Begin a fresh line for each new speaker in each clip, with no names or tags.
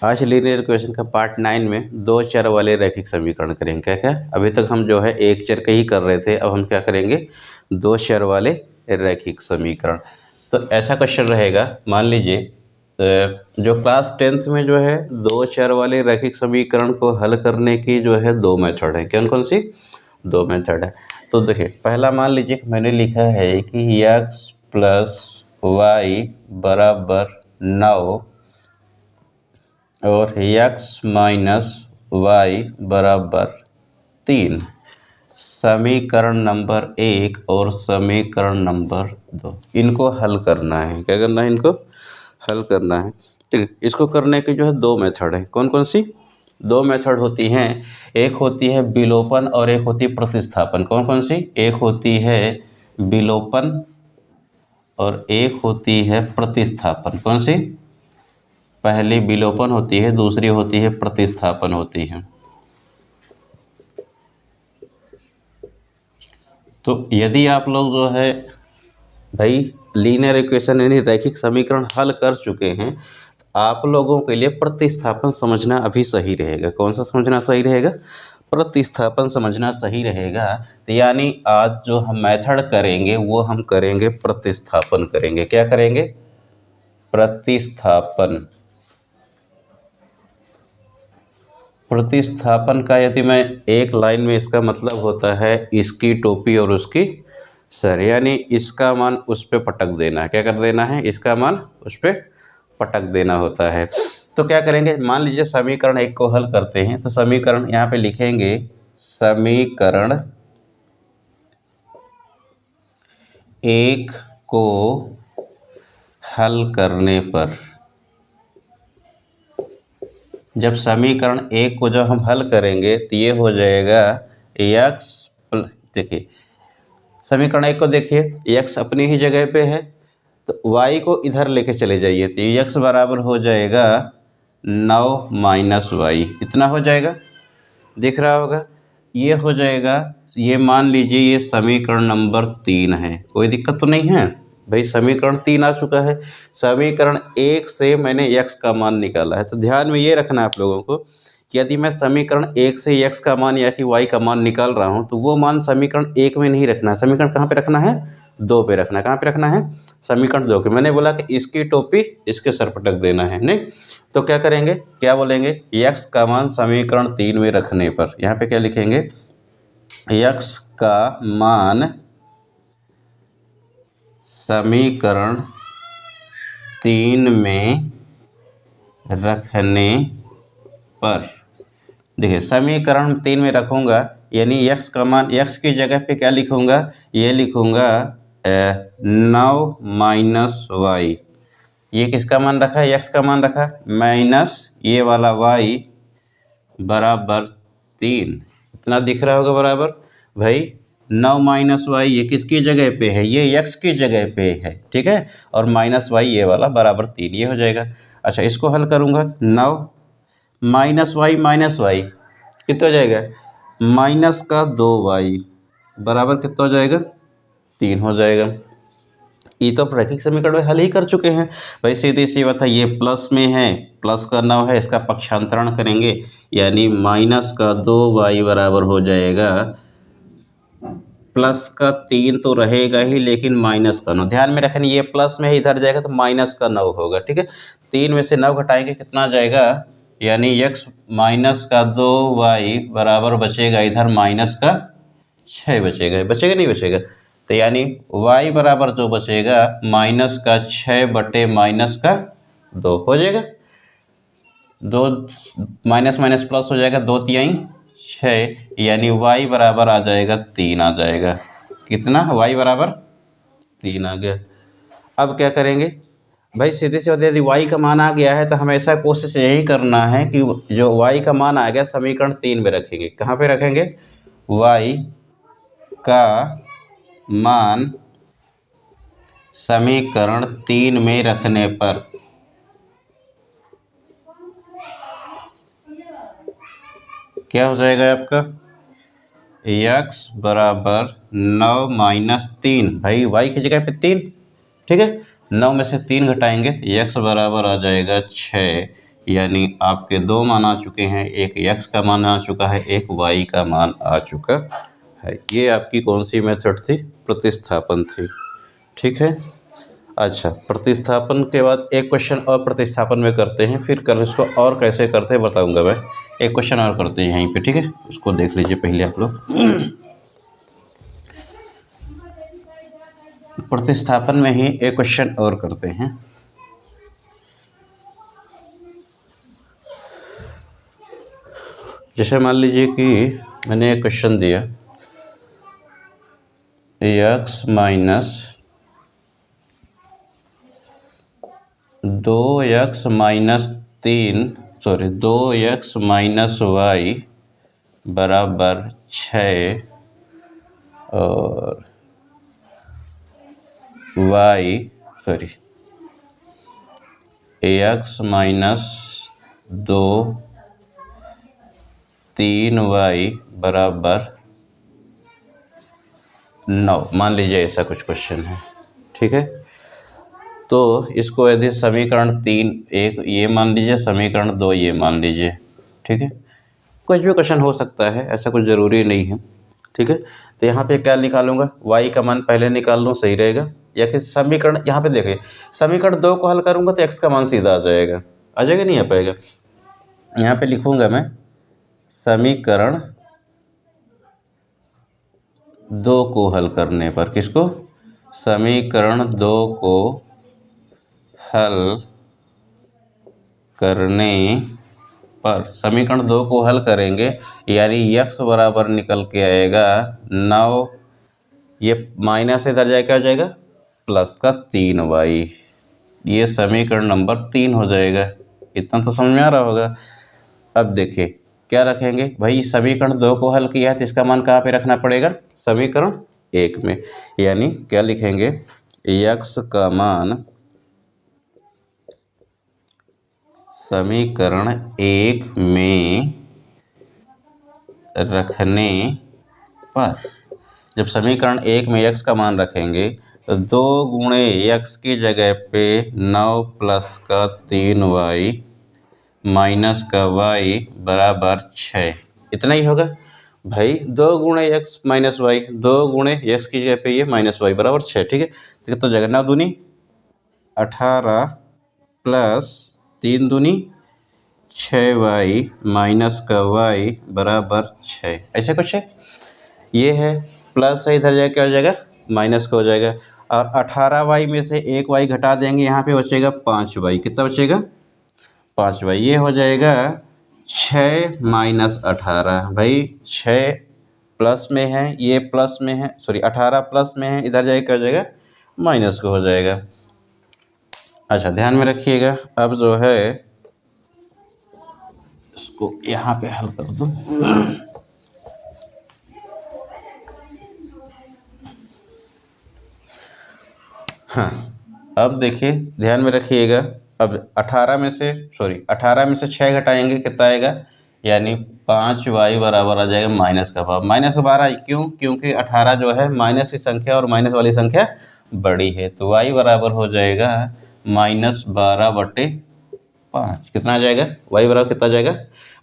आज linear equation का part 9 में दो चर वाले रैखिक समीकरण करेंगे। क्या क्या अभी तक हम जो है एक चर के ही कर रहे थे, अब हम क्या करेंगे, दो चर वाले रैखिक समीकरण। तो ऐसा क्वेश्चन रहेगा, मान लीजिए जो क्लास 10th में जो है दो चर वाले रैखिक समीकरण को हल करने की जो है दो मेथड है। कौन कौन सी दो मेथड है? तो देखिए, पहला मान लीजिए मैंने लिखा है कि x प्लस वाई बराबर 9 और x माइनस वाई बराबर 3, समीकरण नंबर 1 और समीकरण नंबर 2 इनको हल करना है। क्या करना है? इनको हल करना है। ठीक है, इसको करने की जो है दो मेथड है। कौन कौन सी दो मेथड होती हैं? एक होती है विलोपन और एक होती है प्रतिस्थापन। कौन कौन सी? एक होती है विलोपन और एक होती है प्रतिस्थापन। कौन सी? पहली विलोपन होती है, दूसरी होती है प्रतिस्थापन होती है। तो यदि आप लोग जो है भाई लीनियर इक्वेशन यानी रैखिक समीकरण हल कर चुके हैं, तो आप लोगों के लिए प्रतिस्थापन समझना अभी सही रहेगा। कौन सा समझना सही रहेगा? प्रतिस्थापन समझना सही रहेगा। तो यानी आज जो हम मेथड करेंगे वो हम करेंगे प्रतिस्थापन करेंगे। क्या करेंगे? प्रतिस्थापन। प्रतिस्थापन का यदि मैं एक लाइन में, इसका मतलब होता है इसकी टोपी और उसकी सर, यानी इसका मान उस पे पटक देना है। क्या कर देना है? इसका मान उस पे पटक देना होता है। तो क्या करेंगे, मान लीजिए समीकरण 1 को हल करते हैं, तो समीकरण यहाँ पे लिखेंगे, समीकरण 1 को हल करने पर, जब समीकरण 1 को जब हम हल करेंगे तो ये हो जाएगा x, देखिए समीकरण 1 को देखिए, x अपनी ही जगह पे है तो y को इधर लेके चले जाइए तो x बराबर हो जाएगा 9 माइनस वाई। इतना हो जाएगा, दिख रहा होगा, ये हो जाएगा। ये मान लीजिए ये समीकरण नंबर 3 है, कोई दिक्कत तो नहीं है भाई। समीकरण 3 आ चुका है। समीकरण 1 से मैंने x का मान निकाला है। तो ध्यान में ये रखना है आप लोगों को कि यदि मैं समीकरण 1 से x का मान या कि y का मान निकाल रहा हूँ तो वो मान समीकरण 1 में नहीं रखना है। समीकरण कहाँ पे रखना है? 2 पे रखना है। कहाँ पे रखना है? समीकरण 2 के। मैंने बोला कि इसकी टोपी इसके सर पटक देना है, नहीं? तो क्या करेंगे, क्या बोलेंगे, x का मान समीकरण 3 में रखने पर यहाँ पे क्या लिखेंगे, x का मान समीकरण 3 में रखने पर, देखिए समीकरण 3 में रखूँगा यानी x का मान, x की जगह पे क्या लिखूँगा, ये लिखूँगा 9 माइनस वाई। ये किसका मान रखा है? x का मान रखा, माइनस ये वाला y बराबर 3। इतना दिख रहा होगा बराबर भाई। 9 माइनस वाई ये किसकी जगह पे है? ये x की जगह पे है, ठीक है। और माइनस वाई ये वाला बराबर 3, ये हो जाएगा। अच्छा, इसको हल करूँगा, 9 माइनस वाई कितना हो जाएगा? माइनस का 2y बराबर कितना हो जाएगा? 3 हो जाएगा। ये तो रैखिक समीकरण में हल ही कर चुके हैं भाई, सीधी सी बात है। ये प्लस में है, प्लस का 9 है, इसका पक्षांतरण करेंगे यानी माइनस का 2y बराबर हो जाएगा, प्लस का 3 तो रहेगा ही लेकिन माइनस का 9। ध्यान में रखें, ये प्लस में है, इधर जाएगा तो माइनस का 9 होगा, ठीक है। 3 में से 9 घटाएंगे कितना जाएगा, यानी x माइनस का 2y बराबर बचेगा इधर माइनस का 6 बचेगा। बचेगा नहीं बचेगा? तो यानी y बराबर जो बचेगा माइनस का 6 बटे माइनस का 2 हो जाएगा। 2 माइनस माइनस प्लस हो जाएगा, 2 तिहाई 6, यानी y बराबर आ जाएगा 3 आ जाएगा। कितना? y बराबर 3 आ गया। अब क्या करेंगे भाई, सीधे से यदि y का मान आ गया है तो हमेशा कोशिश यही करना है कि जो y का मान आ गया समीकरण 3 में रखेंगे। कहाँ पे रखेंगे? y का मान समीकरण 3 में रखने पर क्या हो जाएगा आपका, x बराबर 9 माइनस 3, भाई y की जगह पे 3, ठीक है। 9 में से 3 घटाएंगे तो x बराबर आ जाएगा 6, यानी आपके दो मान आ चुके हैं, एक x का मान आ चुका है, एक y का मान आ चुका है। ये आपकी कौन सी मेथड थी? प्रतिस्थापन थी। ठीक है। अच्छा, प्रतिस्थापन के बाद एक क्वेश्चन और प्रतिस्थापन में करते हैं, फिर कल इसको और कैसे करते हैं बताऊंगा मैं। एक क्वेश्चन और करते हैं यहीं पे, ठीक है, उसको देख लीजिए पहले आप लोग। प्रतिस्थापन में ही एक क्वेश्चन और करते हैं। जैसे मान लीजिए कि मैंने एक क्वेश्चन दिया x minus 2x minus 2x minus y बराबर 6 और x माइनस 2 3y बराबर 9, मान लीजिए ऐसा कुछ क्वेश्चन है। ठीक है, तो इसको यदि समीकरण 3 एक ये मान लीजिए, समीकरण 2 ये मान लीजिए। ठीक है, कुछ भी क्वेश्चन हो सकता है, ऐसा कुछ ज़रूरी नहीं है। ठीक है, तो यहाँ पे क्या निकालूंगा? y का मान पहले निकाल लूँ, सही रहेगा। या कि समीकरण यहाँ पे देखिए, समीकरण 2 को हल करूँगा तो x का मान सीधा आ जाएगा, नहीं आ पाएगा। यहाँ पे लिखूँगा मैं समीकरण 2 को हल करने पर, किसको? समीकरण 2 को हल करने पर, समीकरण 2 को हल करेंगे यानी x बराबर निकल के आएगा 9, ये माइनस इधर जाए क्या हो जाएगा? प्लस का 3y। ये समीकरण नंबर 3 हो जाएगा। इतना तो समझ में आ रहा होगा। अब देखिए क्या रखेंगे भाई, समीकरण 2 को हल किया है तो इसका मान कहाँ पे रखना पड़ेगा? समीकरण 1 में। यानी क्या लिखेंगे? x का मान समीकरण 1 में रखने पर, जब समीकरण 1 में x का मान रखेंगे तो 2 गुणे x की जगह पे 9 प्लस का 3y माइनस का y बराबर 6, इतना ही होगा भाई। 2 गुणे x माइनस वाई, 2 गुणे x की जगह पे ये माइनस वाई बराबर 6। ठीक है, तो जगह 9 दूनी 18 प्लस 3 दूनी 6y माइनस का y बराबर 6, ऐसे कुछ है। ये है प्लस है, इधर जाए क्या हो जाएगा? माइनस का हो जाएगा। और 18y में से एक y घटा देंगे, यहाँ पे बचेगा 5y। कितना बचेगा? 5y। ये हो जाएगा 6 माइनस 18। भाई 6 प्लस में है, ये प्लस में है, सॉरी 18 प्लस में है, इधर जाए क्या हो जाएगा? माइनस का हो जाएगा। अच्छा, ध्यान में रखिएगा। अब जो है इसको यहाँ पे हल कर दो। हाँ, अब देखिए ध्यान में रखिएगा। अब 18 में से 6 घटाएंगे, कितना आएगा? यानी 5y बराबर आ जाएगा माइनस का भाव, -12। क्यों? क्योंकि 18 जो है माइनस की संख्या और माइनस वाली संख्या बड़ी है, तो y बराबर हो जाएगा -12/5। कितना आ जाएगा? y बराबर कितना आ जाएगा?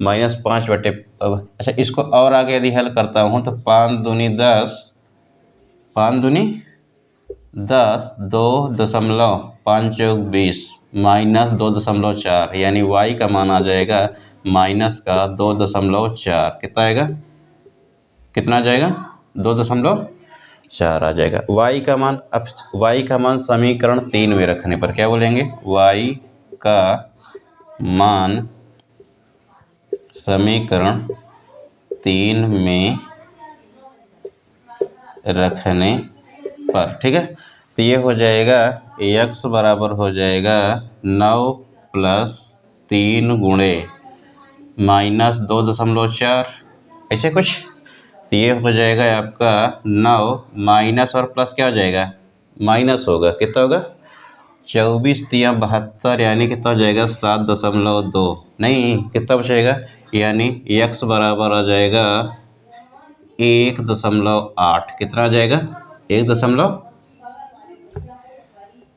-5/। अच्छा, इसको और आगे यदि हल करता हूँ तो 5 दूनी 10, 5 दूनी 10, 2.5 माइनस 2.4, यानी y का मान आ जाएगा माइनस का 2.4। कितना आएगा? कितना आ जाएगा? 2.4 आ जाएगा y का मान। अब y का मान समीकरण 3 में रखने पर क्या बोलेंगे? y का मान समीकरण 3 में रखने पर, ठीक है, तो ये हो जाएगा x बराबर हो जाएगा 9 प्लस 3 गुणे माइनस 2.4, ऐसे कुछ। तो ये हो जाएगा आपका 9 माइनस और प्लस क्या हो जाएगा? माइनस होगा। कितना होगा? 24 × 72, यानी कितना हो जाएगा? 7.2। नहीं, कितना बचेगा? यानी x बराबर आ जाएगा 1.8। कितना आ जाएगा? 1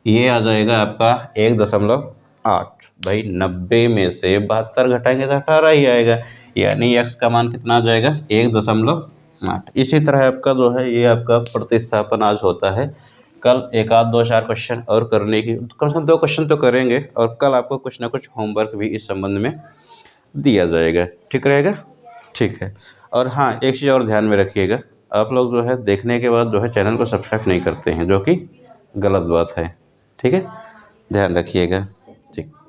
ये आ जाएगा आपका 1.8। 8। भाई 90 में से 72 घटाएंगे तो 18 ही आएगा, यानी x का मान कितना आ जाएगा 1.8। इसी तरह आपका जो है ये आपका प्रतिस्थापन आज होता है। कल एक आध दो चार क्वेश्चन और करने की, कम से कम 2 क्वेश्चन तो करेंगे, और कल आपको कुछ ना कुछ होमवर्क भी इस संबंध में दिया जाएगा। ठीक रहेगा? ठीक है। और हाँ, एक चीज़ और ध्यान में रखिएगा, आप लोग जो है देखने के बाद जो है चैनल को सब्सक्राइब नहीं करते हैं, जो कि गलत बात है। ठीक है, ध्यान रखिएगा। ठीक।